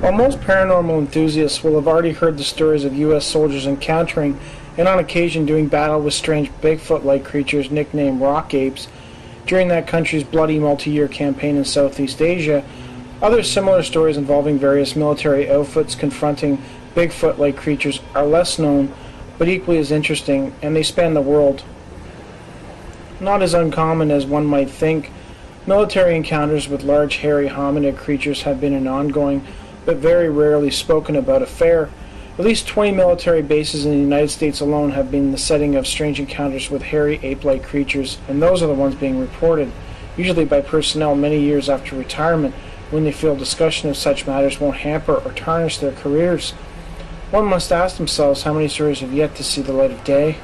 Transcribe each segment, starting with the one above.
While most paranormal enthusiasts will have already heard the stories of U.S. soldiers encountering and on occasion doing battle with strange Bigfoot-like creatures nicknamed rock apes during that country's bloody multi-year campaign in Southeast Asia, other similar stories involving various military outfits confronting Bigfoot-like creatures are less known but equally as interesting, and they span the world. Not as uncommon as one might think, military encounters with large hairy hominid creatures have been an ongoing but very rarely spoken about affair. At least 20 military bases in the United States alone have been the setting of strange encounters with hairy ape-like creatures, and those are the ones being reported, usually by personnel many years after retirement, when they feel discussion of such matters won't hamper or tarnish their careers. One must ask themselves how many stories have yet to see the light of day.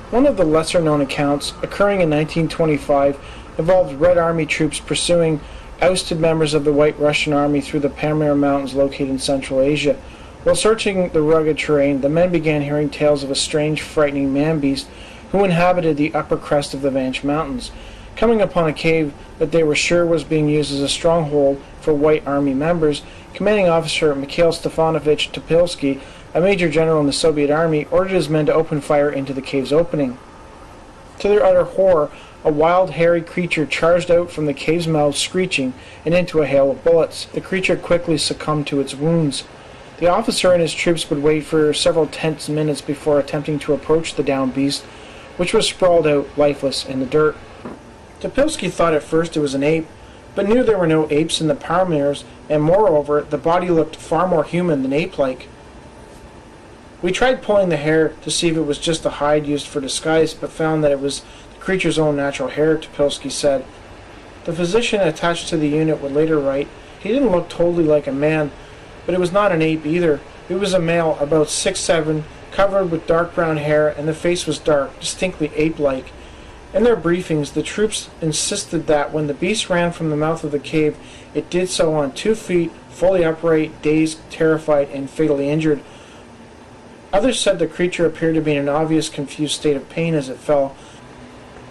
One of the lesser-known accounts, occurring in 1925, involved Red Army troops pursuing ousted members of the White Russian Army through the Pamir Mountains located in Central Asia. While searching the rugged terrain, the men began hearing tales of a strange, frightening man-beast who inhabited the upper crest of the Vanch Mountains. Coming upon a cave that they were sure was being used as a stronghold for White Army members, Commanding Officer Mikhail Stefanovich Topilsky, a major general in the Soviet Army, ordered his men to open fire into the cave's opening. To their utter horror, a wild, hairy creature charged out from the cave's mouth, screeching, and into a hail of bullets. The creature quickly succumbed to its wounds. The officer and his troops would wait for several tense minutes before attempting to approach the downed beast, which was sprawled out lifeless in the dirt. Topilsky thought at first it was an ape, but knew there were no apes in the Pamirs, and moreover, the body looked far more human than ape-like. We tried pulling the hair to see if it was just a hide used for disguise, but found that it was the creature's own natural hair, Topilsky said. The physician attached to the unit would later write, "He didn't look totally like a man, but it was not an ape either. It was a male, about 6'7", covered with dark brown hair, and the face was dark, distinctly ape-like." In their briefings, the troops insisted that when the beast ran from the mouth of the cave, it did so on 2 feet, fully upright, dazed, terrified, and fatally injured. Others said the creature appeared to be in an obvious, confused state of pain as it fell.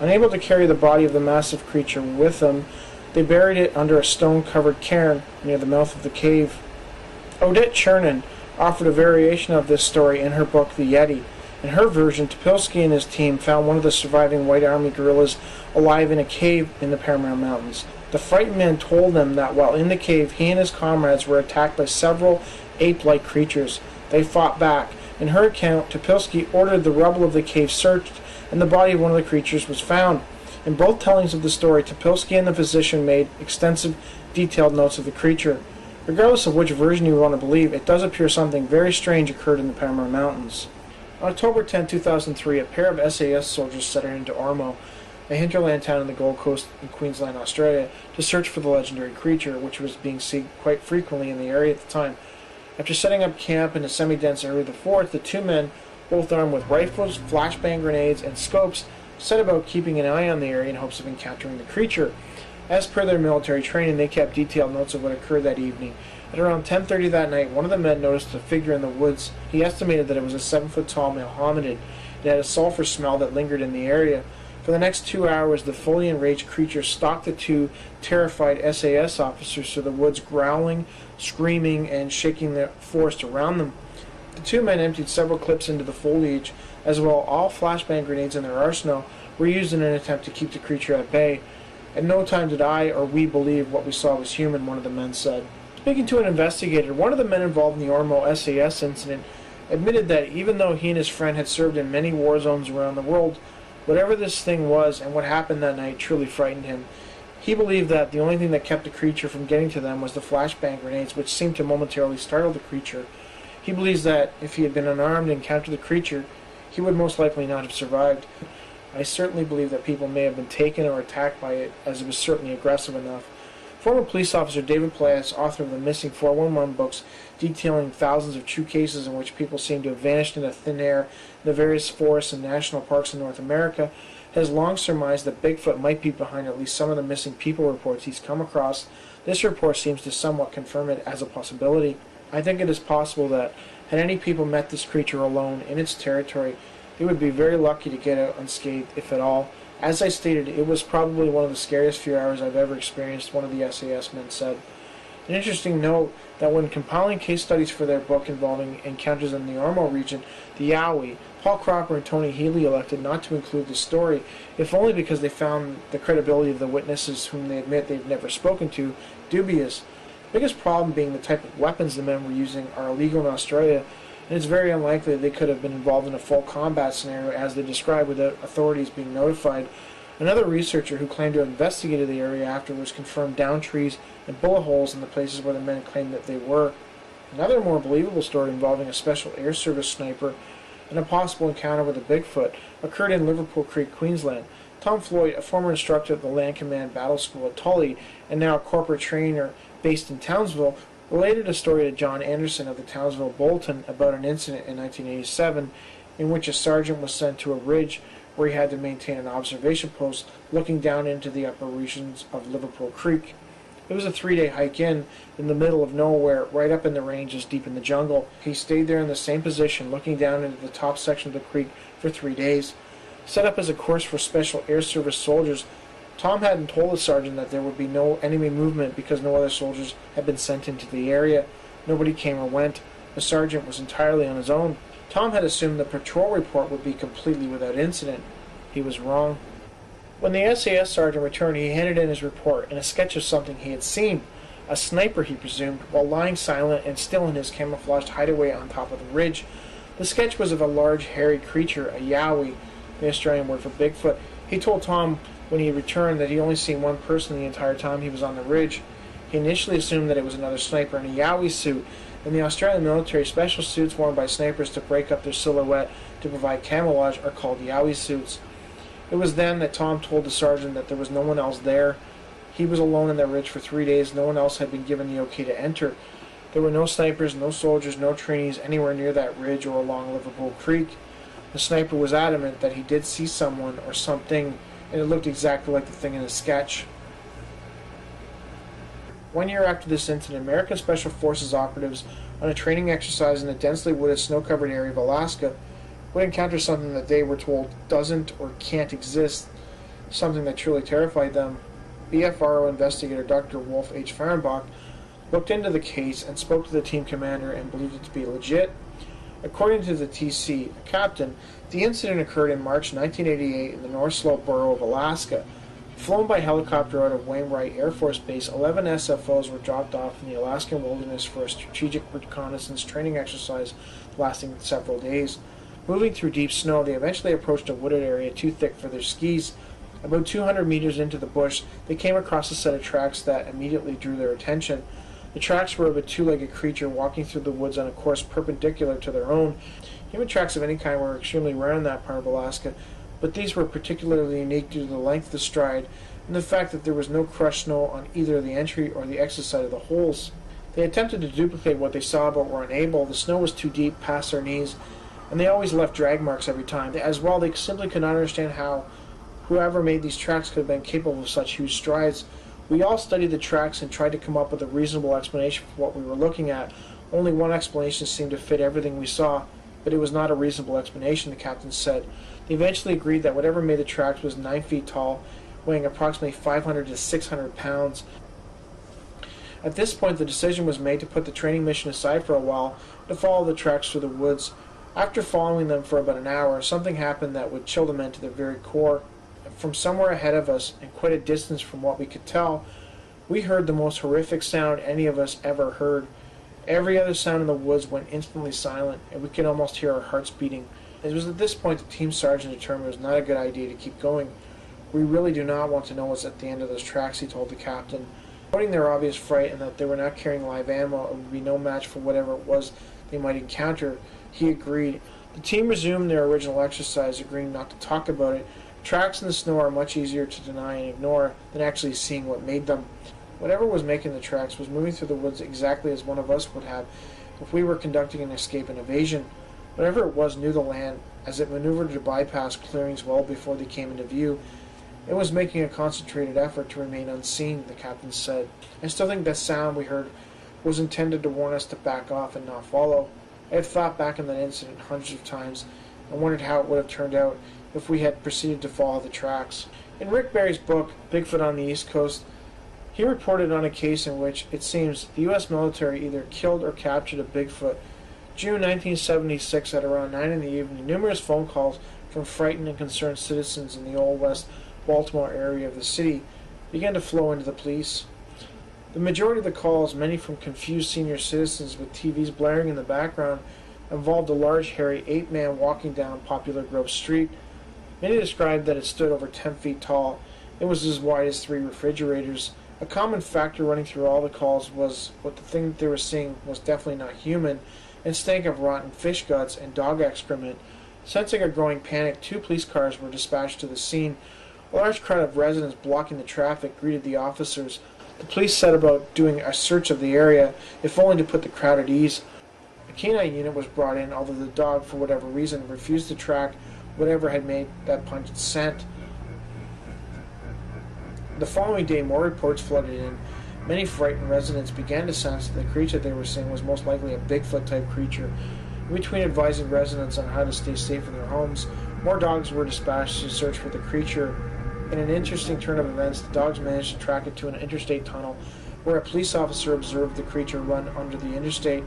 Unable to carry the body of the massive creature with them, they buried it under a stone-covered cairn near the mouth of the cave. Odette Chernin offered a variation of this story in her book The Yeti. In her version, Topilsky and his team found one of the surviving White Army guerrillas alive in a cave in the Paramount Mountains. The frightened man told them that while in the cave, he and his comrades were attacked by several ape-like creatures. They fought back. In her account, Topilsky ordered the rubble of the cave searched, and the body of one of the creatures was found. In both tellings of the story, Topilsky and the physician made extensive, detailed notes of the creature. Regardless of which version you want to believe, it does appear something very strange occurred in the Paramount Mountains. On October 10, 2003, a pair of SAS soldiers set out into Ormeau, a hinterland town in the Gold Coast in Queensland, Australia, to search for the legendary creature, which was being seen quite frequently in the area at the time. After setting up camp in a semi-dense area of the fort, the two men, both armed with rifles, flashbang grenades, and scopes, set about keeping an eye on the area in hopes of encountering the creature. As per their military training, they kept detailed notes of what occurred that evening. At around 10:30 that night, one of the men noticed a figure in the woods. He estimated that it was a 7-foot-tall male hominid. It had a sulfur smell that lingered in the area. For the next 2 hours, the fully enraged creature stalked the two terrified SAS officers through the woods, growling, screaming, and shaking the forest around them. The two men emptied several clips into the foliage. As well, all flashbang grenades in their arsenal were used in an attempt to keep the creature at bay. At no time did I or we believe what we saw was human, one of the men said. Speaking to an investigator, one of the men involved in the Ormeau SAS incident admitted that even though he and his friend had served in many war zones around the world, whatever this thing was and what happened that night truly frightened him. He believed that the only thing that kept the creature from getting to them was the flashbang grenades, which seemed to momentarily startle the creature. He believes that if he had been unarmed and encountered the creature, he would most likely not have survived. I certainly believe that people may have been taken or attacked by it, as it was certainly aggressive enough. Former police officer David Playas, author of the Missing 411 books, detailing thousands of true cases in which people seem to have vanished into thin air in the various forests and national parks in North America, has long surmised that Bigfoot might be behind at least some of the missing people reports he's come across. This report seems to somewhat confirm it as a possibility. I think it is possible that, had any people met this creature alone in its territory, they would be very lucky to get out unscathed, if at all. As I stated, it was probably one of the scariest few hours I've ever experienced, one of the SAS men said. An interesting note that when compiling case studies for their book involving encounters in the Ormo region, the Yowie, Paul Cropper and Tony Healy elected not to include the story, if only because they found the credibility of the witnesses whom they admit they've never spoken to dubious. The biggest problem being the type of weapons the men were using are illegal in Australia, and it's very unlikely they could have been involved in a full combat scenario as they described without authorities being notified. Another researcher who claimed to have investigated the area afterwards confirmed down trees and bullet holes in the places where the men claimed that they were. Another more believable story involving a special air service sniper and a possible encounter with a Bigfoot occurred in Liverpool Creek, Queensland. Tom Floyd, a former instructor at the Land Command Battle School at Tully and now a corporate trainer based in Townsville, related a story to John Anderson of the Townsville Bulletin about an incident in 1987 in which a sergeant was sent to a ridge where he had to maintain an observation post looking down into the upper regions of Liverpool Creek. It was a 3-day hike in the middle of nowhere, right up in the ranges deep in the jungle. He stayed there in the same position, looking down into the top section of the creek for 3 days. Set up as a course for Special Air Service soldiers, Tom hadn't told the sergeant that there would be no enemy movement because no other soldiers had been sent into the area. Nobody came or went. The sergeant was entirely on his own. Tom had assumed the patrol report would be completely without incident. He was wrong. When the SAS sergeant returned, he handed in his report and a sketch of something he had seen. A sniper, he presumed, while lying silent and still in his camouflaged hideaway on top of the ridge. The sketch was of a large, hairy creature, a yowie, the Australian word for Bigfoot. He told Tom when he returned that he only seen one person the entire time he was on the ridge. He initially assumed that it was another sniper in a yowie suit. In the Australian military, special suits worn by snipers to break up their silhouette to provide camouflage are called yowie suits. It was then that Tom told the sergeant that there was no one else there. He was alone in that ridge for 3 days. No one else had been given the okay to enter. There were no snipers, no soldiers, no trainees anywhere near that ridge or along Liverpool Creek. The sniper was adamant that he did see someone or something, and it looked exactly like the thing in the sketch. 1 year after this incident, American Special Forces operatives on a training exercise in the densely wooded, snow-covered area of Alaska would encounter something that they were told doesn't or can't exist, something that truly terrified them. BFRO investigator Dr. Wolf H. Fahrenbach looked into the case and spoke to the team commander and believed it to be legit. According to the TC, a captain, the incident occurred in March 1988 in the North Slope borough of Alaska. Flown by helicopter out of Wainwright Air Force Base, 11 SFOs were dropped off in the Alaskan wilderness for a strategic reconnaissance training exercise lasting several days. Moving through deep snow, they eventually approached a wooded area too thick for their skis. About 200 meters into the bush, they came across a set of tracks that immediately drew their attention. The tracks were of a two-legged creature walking through the woods on a course perpendicular to their own. Human tracks of any kind were extremely rare in that part of Alaska, but these were particularly unique due to the length of the stride and the fact that there was no crushed snow on either the entry or the exit side of the holes. They attempted to duplicate what they saw but were unable. The snow was too deep, past their knees, and they always left drag marks every time. As well, they simply could not understand how whoever made these tracks could have been capable of such huge strides. We all studied the tracks and tried to come up with a reasonable explanation for what we were looking at. Only one explanation seemed to fit everything we saw, but it was not a reasonable explanation, the captain said. They eventually agreed that whatever made the tracks was 9 feet tall, weighing approximately 500 to 600 pounds. At this point, the decision was made to put the training mission aside for a while to follow the tracks through the woods. After following them for about an hour, something happened that would chill the men to their very core. From somewhere ahead of us, and quite a distance from what we could tell, we heard the most horrific sound any of us ever heard. Every other sound in the woods went instantly silent, and we could almost hear our hearts beating. It was at this point the team sergeant determined it was not a good idea to keep going. We really do not want to know what's at the end of those tracks, he told the captain. Noting their obvious fright and that they were not carrying live ammo and would be no match for whatever it was they might encounter, he agreed. The team resumed their original exercise, agreeing not to talk about it. Tracks in the snow are much easier to deny and ignore than actually seeing what made them. Whatever was making the tracks was moving through the woods exactly as one of us would have if we were conducting an escape and evasion. Whatever it was knew the land, as it maneuvered to bypass clearings well before they came into view. It was making a concentrated effort to remain unseen, the captain said. I still think that sound we heard was intended to warn us to back off and not follow. I have thought back on that incident hundreds of times and wondered how it would have turned out if we had proceeded to follow the tracks. In Rick Barry's book, Bigfoot on the East Coast, He reported on a case in which, it seems, the U.S. military either killed or captured a Bigfoot. June 1976 at around 9 in the evening, numerous phone calls from frightened and concerned citizens in the Old West Baltimore area of the city began to flow into the police. The majority of the calls, many from confused senior citizens with TVs blaring in the background, involved a large, hairy ape-man walking down Popular Grove Street. Many described that it stood over 10 feet tall. It was as wide as 3 refrigerators. A common factor running through all the calls was what the thing that they were seeing was definitely not human and stank of rotten fish guts and dog excrement. Sensing a growing panic, 2 police cars were dispatched to the scene. A large crowd of residents blocking the traffic greeted the officers. The police set about doing a search of the area, if only to put the crowd at ease. A canine unit was brought in, although the dog, for whatever reason, refused to track whatever had made that pungent scent. The following day, more reports flooded in. Many frightened residents began to sense that the creature they were seeing was most likely a Bigfoot-type creature. In between advising residents on how to stay safe in their homes, more dogs were dispatched to search for the creature. In an interesting turn of events, the dogs managed to track it to an interstate tunnel, where a police officer observed the creature run under the interstate.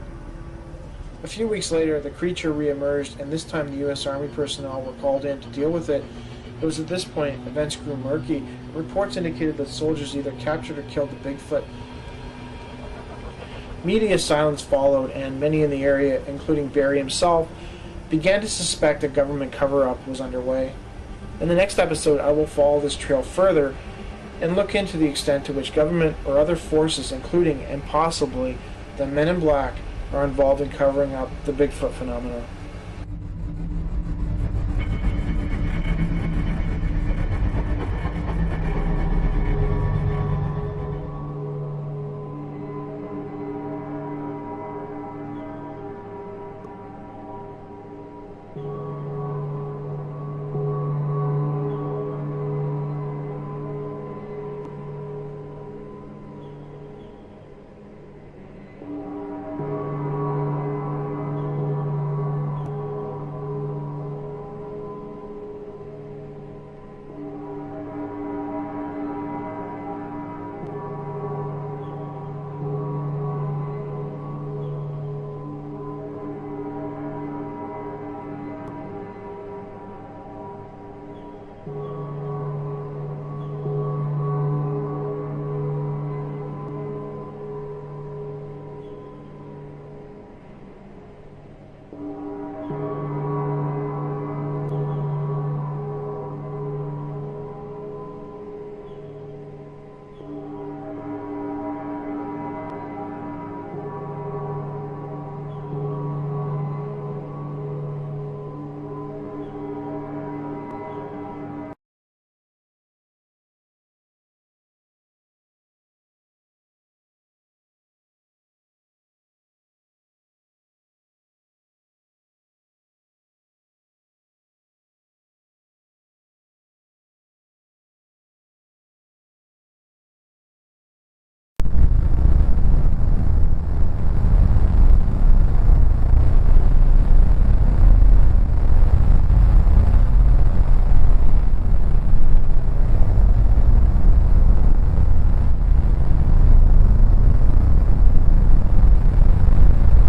A few weeks later, the creature reemerged, and this time the U.S. Army personnel were called in to deal with it. It was at this point events grew murky. Reports indicated that soldiers either captured or killed the Bigfoot. Media silence followed, and many in the area, including Barry himself, began to suspect a government cover-up was underway. In the next episode, I will follow this trail further and look into the extent to which government or other forces, including and possibly the Men in Black, are involved in covering up the Bigfoot phenomenon.